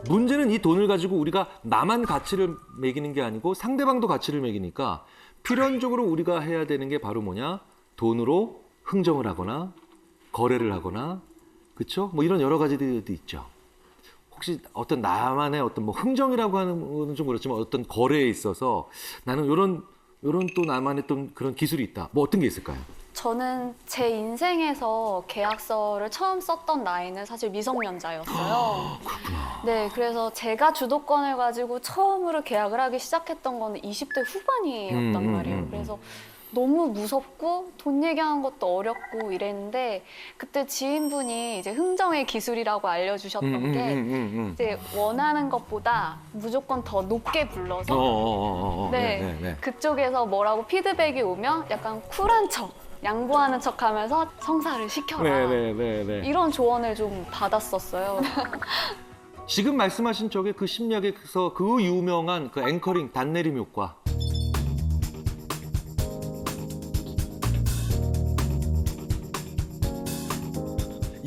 문제는 이 돈을 가지고 우리가 나만 가치를 매기는 게 아니고 상대방도 가치를 매기니까 필연적으로 우리가 해야 되는 게 바로 뭐냐? 돈으로 흥정을 하거나 거래를 하거나 그렇죠? 뭐 이런 여러 가지들이 있죠. 혹시 어떤 나만의 어떤 뭐 흥정이라고 하는 거는 좀 그렇지만 어떤 거래에 있어서 나는 이런 또 나만의 또 그런 기술이 있다. 뭐 어떤 게 있을까요? 저는 제 인생에서 계약서를 처음 썼던 나이는 사실 미성년자였어요. 그렇구나. 네, 그래서 제가 주도권을 가지고 처음으로 계약을 하기 시작했던 거는 20대 후반이었단 말이에요. 그래서 너무 무섭고 돈 얘기하는 것도 어렵고 이랬는데 그때 지인분이 이제 흥정의 기술이라고 알려주셨던 게 이제 원하는 것보다 무조건 더 높게 불러서 네, 그쪽에서 뭐라고 피드백이 오면 약간 쿨한 척, 양보하는 척하면서 성사를 시켜라. 이런 조언을 좀 받았었어요. 지금 말씀하신 쪽에 그 심리학에서 그 유명한 그 앵커링 단내림 효과.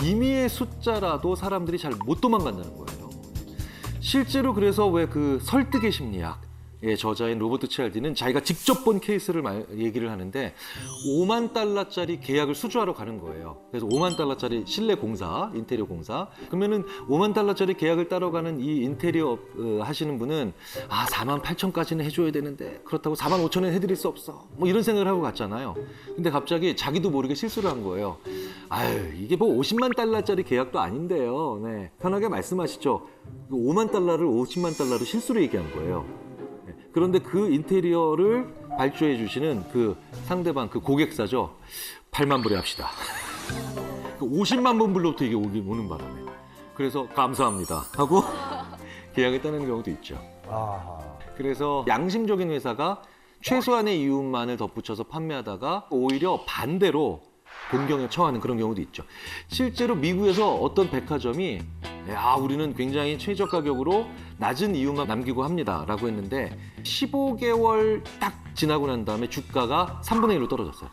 임의의 숫자라도 사람들이 잘 못 도망간다는 거예요. 실제로 그래서 왜 그 설득의 심리학의 저자인 로버트 치알디는 자기가 직접 본 케이스를 얘기를 하는데 5만 달러짜리 계약을 수주하러 가는 거예요. 그래서 5만 달러짜리 실내 공사, 인테리어 공사. 그러면은 5만 달러짜리 계약을 따러 가는 이 인테리어 하시는 분은 4만 8천까지는 해줘야 되는데 그렇다고 4만 5천엔 해드릴 수 없어. 뭐 이런 생각을 하고 갔잖아요. 근데 갑자기 자기도 모르게 실수를 한 거예요. 아유, 이게 뭐 50만 달러짜리 계약도 아닌데요. 네, 편하게 말씀하시죠. 5만 달러를 50만 달러로 실수로 얘기한 거예요. 네, 그런데 그 인테리어를 발주해 주시는 그 상대방, 그 고객사죠. 8만 불에 합시다. 50만 불로부터 이게 오는 바람에. 그래서 감사합니다 하고 계약을 따내는 경우도 있죠. 그래서 양심적인 회사가 최소한의 이윤만을 덧붙여서 판매하다가 오히려 반대로 공경에 처하는 그런 경우도 있죠. 실제로 미국에서 어떤 백화점이 우리는 굉장히 최저 가격으로 낮은 이윤만 남기고 합니다 라고 했는데 15개월 딱 지나고 난 다음에 주가가 3분의 1로 떨어졌어요.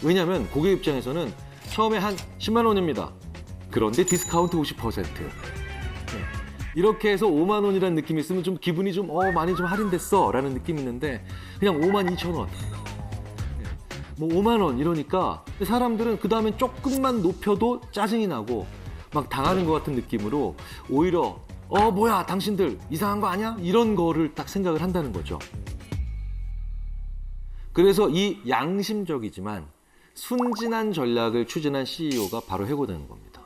왜냐하면 고객 입장에서는 처음에 한 10만 원입니다. 그런데 디스카운트 50%. 이렇게 해서 5만 원이라는 느낌이 있으면 좀 기분이 좀 많이 좀 할인됐어 라는 느낌이 있는데 그냥 5만 2천 원. 뭐 5만 원 이러니까 사람들은 그 다음에 조금만 높여도 짜증이 나고 막 당하는 것 같은 느낌으로 오히려 뭐야 당신들 이상한 거 아니야? 이런 거를 딱 생각을 한다는 거죠. 그래서 이 양심적이지만 순진한 전략을 추진한 CEO가 바로 해고되는 겁니다.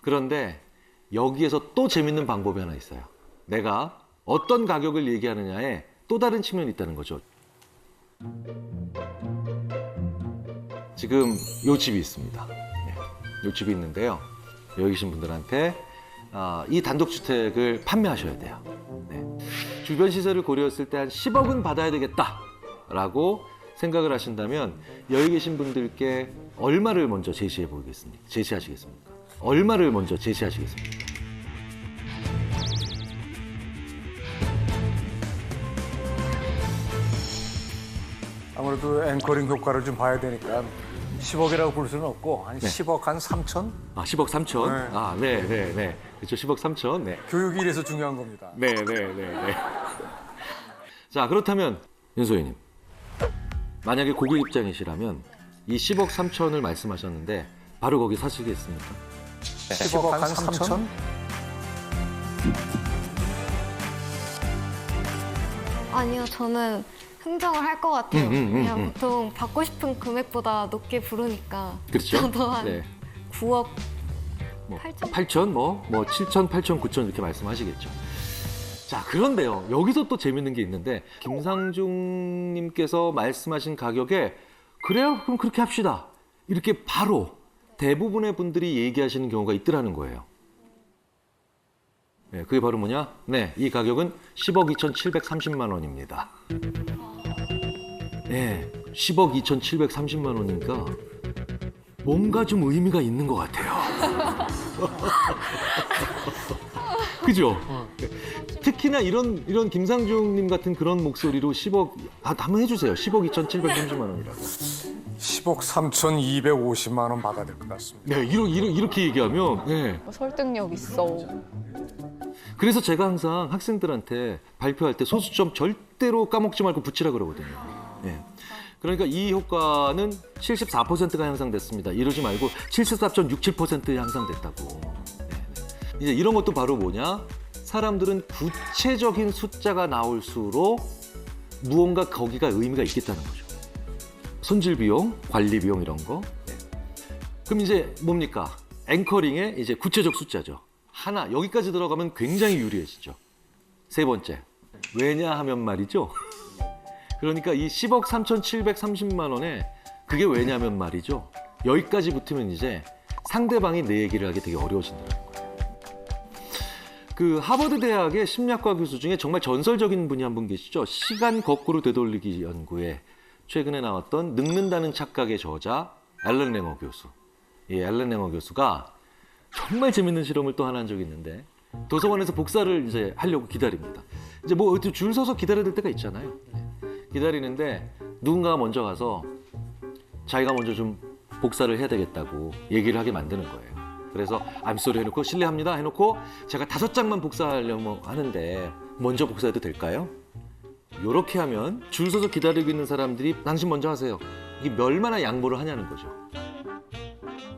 그런데 여기에서 또 재밌는 방법이 하나 있어요. 내가 어떤 가격을 얘기하느냐에 또 다른 측면이 있다는 거죠. 지금 요 집이 있습니다. 요 집이 있는데요. 여기 계신 분들한테 이 단독주택을 판매하셔야 돼요. 주변 시세를 고려했을 때 한 10억은 받아야 되겠다라고 생각을 하신다면 여기 계신 분들께 얼마를 먼저 제시하시겠습니까? 얼마를 먼저 제시하시겠습니까? 아무래도 앵커링 효과를 좀 봐야 되니까 10억이라고 볼 수는 없고 한 10억 한 3천? 10억 3천? 네. 그렇죠. 10억 3천. 네. 교육이 이래서 중요한 겁니다. 네. 자, 그렇다면 윤소희님. 만약에 고객 입장이시라면 이 10억 3천을 말씀하셨는데 바로 거기 사시겠습니까? 10억 한 3천? 아니요, 저는 흥정을 할 것 같아요. 그냥 보통 받고 싶은 금액보다 높게 부르니까. 그렇죠. 저도 한 9억 8천? 8천, 7천, 8천, 9천 이렇게 말씀하시겠죠. 자, 그런데요. 여기서 또 재밌는 게 있는데 김상중님께서 말씀하신 가격에 그래요? 그럼 그렇게 합시다. 이렇게 바로 대부분의 분들이 얘기하시는 경우가 있더라는 거예요. 그게 바로 뭐냐? 이 가격은 10억 2,730만 원입니다. 10억 2,730만 원이니까 뭔가 좀 의미가 있는 것 같아요. 그죠? 특히나 이런 김상중님 같은 그런 목소리로 10억, 한번 해주세요. 10억 2,730만 원이라고. 10억 10억 3,250만 원 받아야 될 것 같습니다. 네, 이렇게 얘기하면 네. 설득력 있어. 그래서 제가 항상 학생들한테 발표할 때 소수점 절대로 까먹지 말고 붙이라 그러거든요. 네. 그러니까 이 효과는 74%가 향상됐습니다. 이러지 말고 74.67% 향상됐다고. 네. 이제 이런 것도 바로 뭐냐? 사람들은 구체적인 숫자가 나올수록 무언가 거기가 의미가 있겠다는 거죠. 손질 비용, 관리 비용 이런 거. 네. 그럼 이제 뭡니까? 앵커링의 이제 구체적 숫자죠. 하나, 여기까지 들어가면 굉장히 유리해지죠. 세 번째, 왜냐하면 말이죠. 그러니까 이 10억 3,730만 원에 그게 왜냐면 말이죠. 여기까지 붙으면 이제 상대방이 내 얘기를 하기 되게 어려워진다는 거예요. 그 하버드 대학의 심리학과 교수 중에 정말 전설적인 분이 한 분 계시죠. 시간 거꾸로 되돌리기 연구에 최근에 나왔던 늙는다는 착각의 저자 앨런 랭어 교수. 이 앨런 랭어 교수가 정말 재밌는 실험을 또 하나 한 적이 있는데 도서관에서 복사를 이제 하려고 기다립니다. 이제 뭐 줄 서서 기다려야 될 때가 있잖아요. 기다리는데 누군가가 먼저 가서 자기가 먼저 좀 복사를 해야 되겠다고 얘기를 하게 만드는 거예요. 그래서 I'm sorry 해놓고 실례합니다 해놓고 제가 5장만 복사하려고 하는데 먼저 복사해도 될까요? 이렇게 하면 줄 서서 기다리고 있는 사람들이 당신 먼저 하세요. 이게 얼마나 양보를 하냐는 거죠.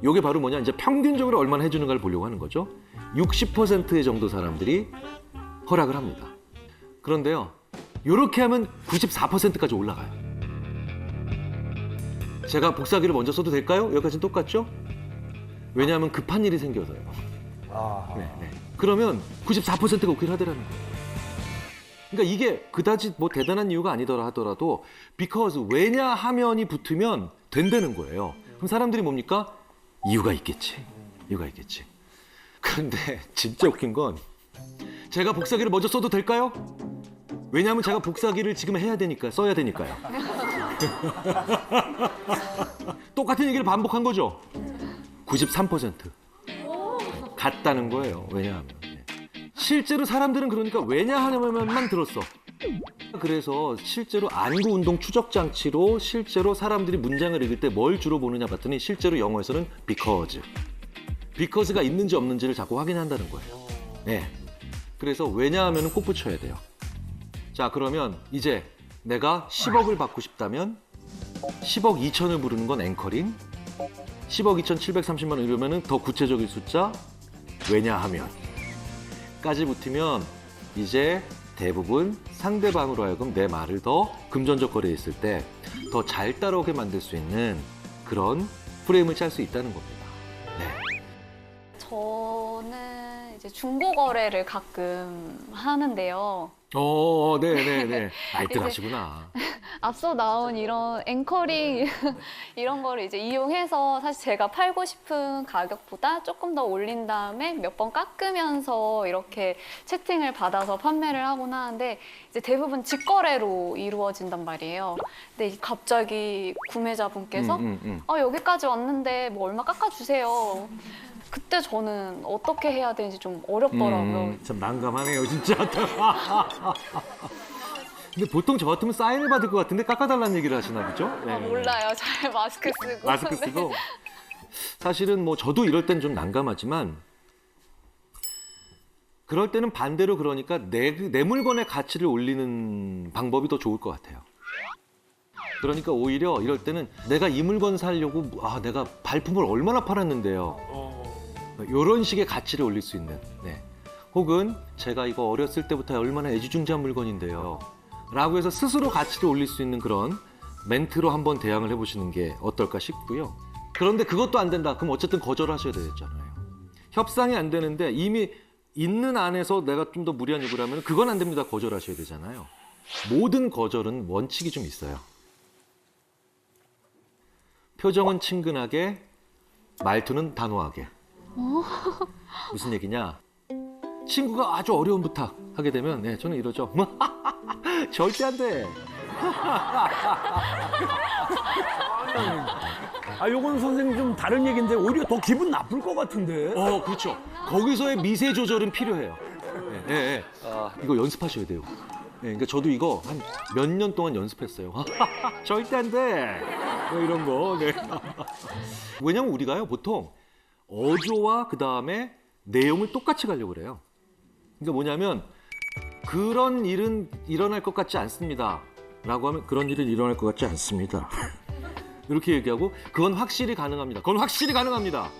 이게 바로 뭐냐, 이제 평균적으로 얼마나 해주는가를 보려고 하는 거죠. 60%의 정도 사람들이 허락을 합니다. 그런데요, 이렇게 하면 94%까지 올라가요. 제가 복사기를 먼저 써도 될까요? 여기까지는 똑같죠? 왜냐하면 급한 일이 생겨서요. 네. 그러면 94%가 오케이 하더라는 거예요. 그러니까 이게 그다지 뭐 대단한 이유가 아니더라 하더라도 because 왜냐하면이 붙으면 된다는 거예요. 그럼 사람들이 뭡니까? 이유가 있겠지. 그런데 진짜 웃긴 건 제가 복사기를 먼저 써도 될까요? 왜냐하면 제가 복사기를 지금 해야 되니까 써야 되니까요. 똑같은 얘기를 반복한 거죠. 93% 같다는 거예요. 왜냐하면 실제로 사람들은 그러니까 왜냐하면만 들었어. 그래서 실제로 안구 운동 추적 장치로 실제로 사람들이 문장을 읽을 때 뭘 주로 보느냐 봤더니 실제로 영어에서는 because가 있는지 없는지를 자꾸 확인한다는 거예요. 네. 그래서 왜냐하면은 꼭 붙여야 돼요. 자, 그러면 이제 내가 10억을 받고 싶다면 10억 2천을 부르는 건 앵커링, 10억 2,730만 원 이러면은 더 구체적인 숫자 왜냐하면까지 붙으면 이제 대부분 상대방으로 하여금 내 말을 더 금전적 거래에 있을 때 더 잘 따라오게 만들 수 있는 그런 프레임을 짤 수 있다는 겁니다. 네. 저는 이제 중고 거래를 가끔 하는데요. 네네네. 알뜰 하시구나. 앞서 나온 이런 앵커링 이런 거를 이제 이용해서 사실 제가 팔고 싶은 가격보다 조금 더 올린 다음에 몇 번 깎으면서 이렇게 채팅을 받아서 판매를 하곤 하는데 이제 대부분 직거래로 이루어진단 말이에요. 근데 갑자기 구매자분께서 여기까지 왔는데 뭐 얼마 깎아주세요. 그때 저는 어떻게 해야 되는지 좀 어렵더라고요. 참 난감하네요, 진짜. 근데 보통 저 같으면 사인을 받을 것 같은데 깎아달라는 얘기를 하시나 보죠? 네. 몰라요. 잘 마스크 쓰고. 마스크 쓰고. 사실은 뭐 저도 이럴 땐 좀 난감하지만 그럴 때는 반대로 그러니까 내 물건의 가치를 올리는 방법이 더 좋을 것 같아요. 그러니까 오히려 이럴 때는 내가 이 물건 사려고 내가 발품을 얼마나 팔았는데요. 이런 식의 가치를 올릴 수 있는. 네. 혹은 제가 이거 어렸을 때부터 얼마나 애지중지한 물건인데요. 라고 해서 스스로 가치를 올릴 수 있는 그런 멘트로 한번 대항을 해보시는 게 어떨까 싶고요. 그런데 그것도 안 된다. 그럼 어쨌든 거절하셔야 되잖아요. 협상이 안 되는데 이미 있는 안에서 내가 좀 더 무리한 요구를 하면 그건 안 됩니다. 거절하셔야 되잖아요. 모든 거절은 원칙이 좀 있어요. 표정은 친근하게, 말투는 단호하게. 무슨 얘기냐? 친구가 아주 어려운 부탁 하게 되면 저는 이러죠. 절대 안 돼. 요건 선생님 좀 다른 얘기인데 오히려 더 기분 나쁠 것 같은데. 그렇죠. 거기서의 미세 조절은 필요해요. 이거 연습하셔야 돼요. 그러니까 저도 이거 한 몇 년 동안 연습했어요. 절대 안 돼. 뭐 이런 거. 네. 왜냐면 우리가요 보통 어조와 그 다음에 내용을 똑같이 가려고 그래요. 그러니까 뭐냐면 그런 일은 일어날 것 같지 않습니다. 라고 하면 그런 일은 일어날 것 같지 않습니다. 이렇게 얘기하고 그건 확실히 가능합니다. 그건 확실히 가능합니다.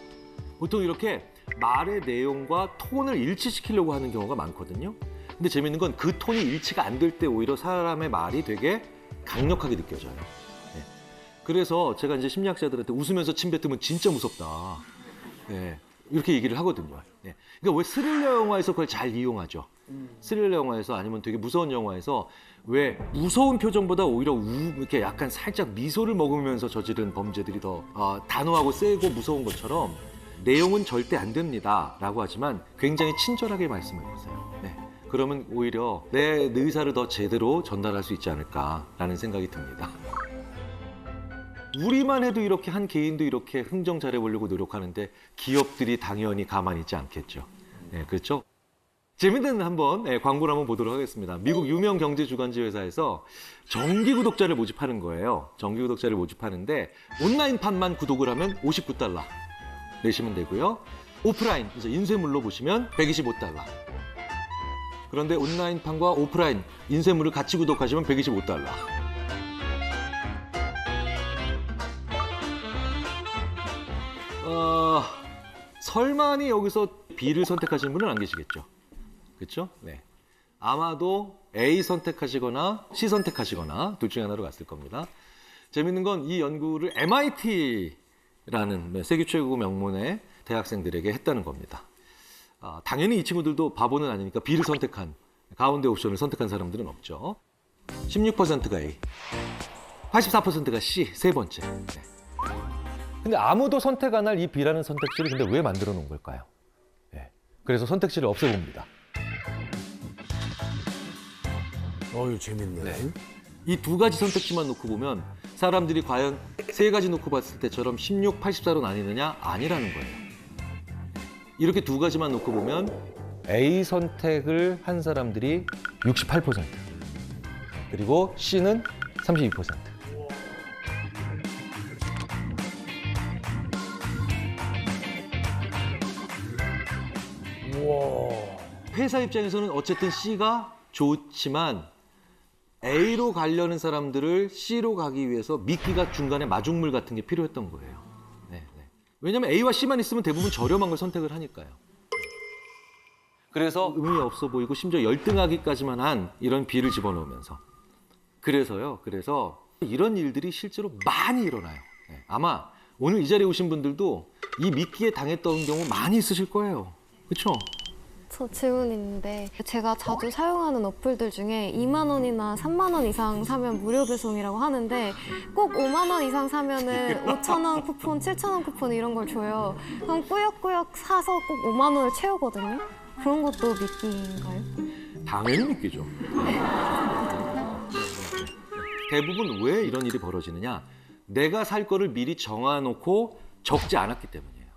보통 이렇게 말의 내용과 톤을 일치시키려고 하는 경우가 많거든요. 근데 재밌는 건 그 톤이 일치가 안 될 때 오히려 사람의 말이 되게 강력하게 느껴져요. 네. 그래서 제가 이제 심리학자들한테 웃으면서 침 뱉으면 진짜 무섭다. 네. 이렇게 얘기를 하거든요. 네. 그러니까 왜 스릴러 영화에서 그걸 잘 이용하죠. 스릴러 영화에서 아니면 되게 무서운 영화에서 왜 무서운 표정보다 오히려 이렇게 약간 살짝 미소를 머금으면서 저지른 범죄들이 더 단호하고 세고 무서운 것처럼 내용은 절대 안 됩니다라고 하지만 굉장히 친절하게 말씀을 하세요. 네. 그러면 오히려 내 의사를 더 제대로 전달할 수 있지 않을까라는 생각이 듭니다. 우리만 해도 이렇게 한 개인도 이렇게 흥정 잘해보려고 노력하는데 기업들이 당연히 가만히 있지 않겠죠. 네, 그렇죠? 재밌는 한번 광고를 한번 보도록 하겠습니다. 미국 유명 경제 주간지 회사에서 정기 구독자를 모집하는 거예요. 정기 구독자를 모집하는데 온라인판만 구독을 하면 $59 내시면 되고요. 오프라인 이제 인쇄물로 보시면 $125. 그런데 온라인판과 오프라인 인쇄물을 같이 구독하시면 $125. 설마니 여기서 B를 선택하시는 분은 안 계시겠죠? 그렇죠? 네. 아마도 A 선택하시거나 C 선택하시거나 둘 중에 하나로 갔을 겁니다. 재밌는 건 이 연구를 MIT라는 세계 최고 명문의 대학생들에게 했다는 겁니다. 당연히 이 친구들도 바보는 아니니까 B를 선택한, 가운데 옵션을 선택한 사람들은 없죠. 16%가 A, 84%가 C, 세 번째. 네. 근데 아무도 선택 안 할 이 B라는 선택지를 근데 왜 만들어 놓은 걸까요? 네. 그래서 선택지를 없애봅니다. 어유 재밌네. 네. 이 두 가지 선택지만 놓고 보면 사람들이 과연 세 가지 놓고 봤을 때처럼 16, 84로 나뉘느냐? 아니라는 거예요. 이렇게 두 가지만 놓고 보면 A 선택을 한 사람들이 68%, 그리고 C는 32%. 우와. 회사 입장에서는 어쨌든 C가 좋지만 A로 가려는 사람들을 C로 가기 위해서 미끼가 중간에 마중물 같은 게 필요했던 거예요. 네, 네. 왜냐하면 A와 C만 있으면 대부분 저렴한 걸 선택을 하니까요. 그래서 의미 없어 보이고 심지어 열등하기까지만 한 이런 B를 집어넣으면서. 그래서 이런 일들이 실제로 많이 일어나요. 네. 아마 오늘 이 자리에 오신 분들도 이 미끼에 당했던 경우 많이 있으실 거예요. 그렇죠? 저 질문 있는데 제가 자주 사용하는 어플들 중에 2만 원이나 3만 원 이상 사면 무료 배송이라고 하는데 꼭 5만 원 이상 사면은 5천 원 쿠폰, 7천 원 쿠폰 이런 걸 줘요. 그럼 꾸역꾸역 사서 꼭 5만 원을 채우거든요. 그런 것도 미끼인가요? 당연히 믿기죠. 대부분 왜 이런 일이 벌어지느냐? 내가 살 거를 미리 정해놓고 적지 않았기 때문이에요.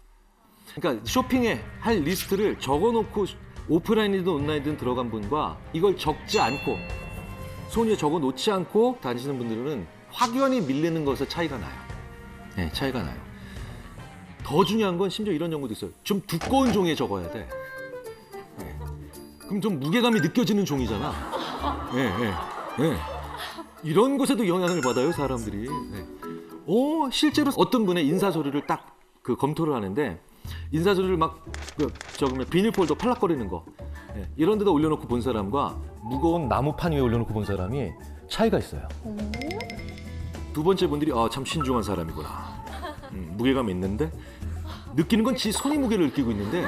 그러니까 쇼핑에 할 리스트를 적어놓고 오프라인이든 온라인이든 들어간 분과 이걸 적지 않고 손에 적어놓지 않고 다니시는 분들은 확연히 밀리는 것에 차이가 나요. 네, 차이가 나요. 더 중요한 건 심지어 이런 연구도 있어요. 좀 두꺼운 종이에 적어야 돼. 네. 그럼 좀 무게감이 느껴지는 종이잖아. 네, 네, 네. 이런 것에도 영향을 받아요, 사람들이. 네. 실제로 어떤 분의 인사서류를 딱 검토를 하는데 인사서류를 막 적으면 비닐폴더 팔락거리는 거 이런 데다 올려놓고 본 사람과 무거운 나무판 위에 올려놓고 본 사람이 차이가 있어요. 두 번째 분들이 참 신중한 사람이구나. 무게감이 있는데 느끼는 건 지 손이 무게를 느끼고 있는데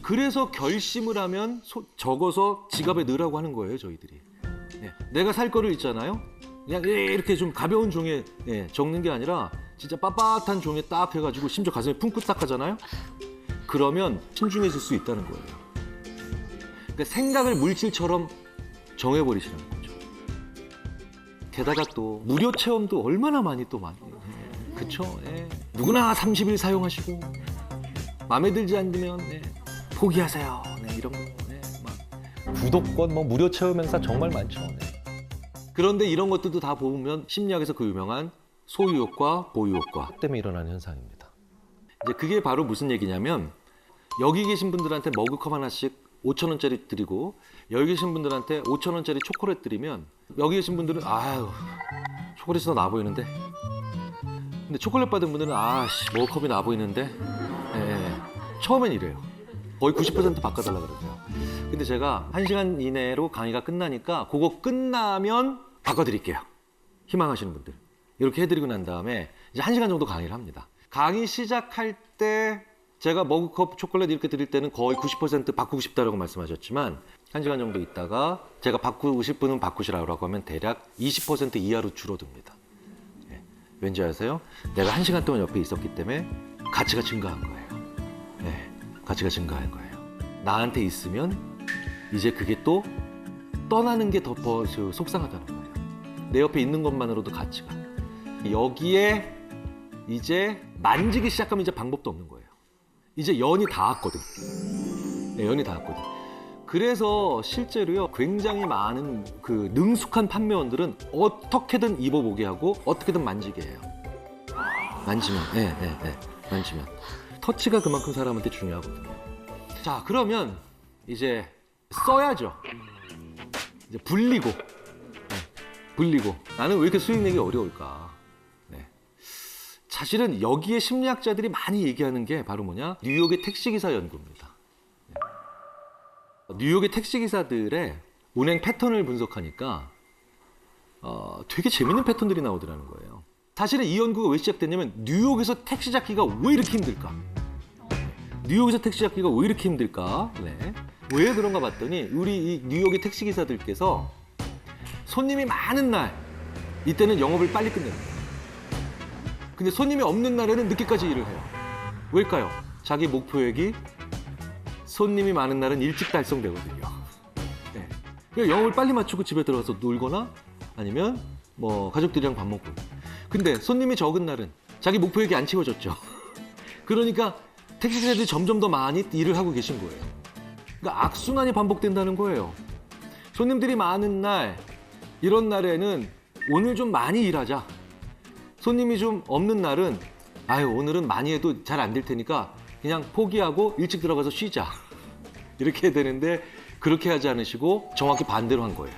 그래서 결심을 하면 적어서 지갑에 넣으라고 하는 거예요, 저희들이. 내가 살 거를 있잖아요. 그냥 이렇게 좀 가벼운 종이에 적는 게 아니라 진짜 빳빳한 종이에 딱 해가지고 심지어 가슴에 품고 딱 하잖아요. 그러면 신중해질 수 있다는 거예요. 그러니까 생각을 물질처럼 정해버리시는 거죠. 게다가 또 무료 체험도 얼마나 많이 그쵸? 누구나 30일 사용하시고 마음에 들지 않으면 포기하세요. 이런 거. 구독권, 뭐 무료 체험 행사 정말 많죠. 네. 그런데 이런 것들도 다 보면 심리학에서 그 유명한 소유효과, 보유효과 때문에 일어나는 현상입니다. 이제 그게 바로 무슨 얘기냐면 여기 계신 분들한테 머그컵 하나씩 5,000원짜리 드리고 여기 계신 분들한테 5,000원짜리 초콜릿 드리면 여기 계신 분들은 아유 초콜릿이 더 나아 보이는데 근데 초콜릿 받은 분들은 아씨 머그컵이 나아 보이는데 처음엔 이래요. 거의 90% 바꿔달라 그러세요. 근데 제가 1시간 이내로 강의가 끝나니까 그거 끝나면 바꿔드릴게요. 희망하시는 분들. 이렇게 해드리고 난 다음에 이제 1시간 정도 강의를 합니다. 강의 시작할 때 제가 머그컵 초콜릿 이렇게 드릴 때는 거의 90% 바꾸고 싶다라고 말씀하셨지만 1시간 정도 있다가 제가 바꾸고 싶은 바꾸시라고 하면 대략 20% 이하로 줄어듭니다. 네. 왠지 아세요? 내가 1시간 동안 옆에 있었기 때문에 가치가 증가한 거예요. 네. 가치가 증가한 거예요. 나한테 있으면 이제 그게 또 떠나는 게 더 속상하다는 거예요. 내 옆에 있는 것만으로도 가치가. 여기에 이제 만지기 시작하면 이제 방법도 없는 거예요. 이제 연이 닿았거든. 네, 연이 닿았거든. 그래서 실제로요, 굉장히 많은 그 능숙한 판매원들은 어떻게든 입어보게 하고 어떻게든 만지게 해요. 만지면, 만지면. 터치가 그만큼 사람한테 중요하거든요. 자, 그러면 이제 써야죠. 이제 불리고. 불리고. 나는 왜 이렇게 수익 내기 어려울까? 사실은 여기에 심리학자들이 많이 얘기하는 게 바로 뭐냐? 뉴욕의 택시기사 연구입니다. 뉴욕의 택시기사들의 운행 패턴을 분석하니까 되게 재밌는 패턴들이 나오더라는 거예요. 사실은 이 연구가 왜 시작됐냐면 뉴욕에서 택시 잡기가 왜 이렇게 힘들까? 뉴욕에서 택시 잡기가 왜 이렇게 힘들까? 네. 왜 그런가 봤더니 우리 이 뉴욕의 택시기사들께서 손님이 많은 날 이때는 영업을 빨리 끝냅니다. 근데 손님이 없는 날에는 늦게까지 일을 해요. 왜일까요? 자기 목표액이 손님이 많은 날은 일찍 달성되거든요. 네. 그러니까 영업을 빨리 마치고 집에 들어가서 놀거나 아니면 뭐 가족들이랑 밥 먹고. 근데 손님이 적은 날은 자기 목표액이 안 채워졌죠. 그러니까 택시기사들이 점점 더 많이 일을 하고 계신 거예요. 그러니까 악순환이 반복된다는 거예요. 손님들이 많은 날, 이런 날에는 오늘 좀 많이 일하자. 손님이 좀 없는 날은 아유 오늘은 많이 해도 잘 안 될 테니까 그냥 포기하고 일찍 들어가서 쉬자. 이렇게 되는데 그렇게 하지 않으시고 정확히 반대로 한 거예요.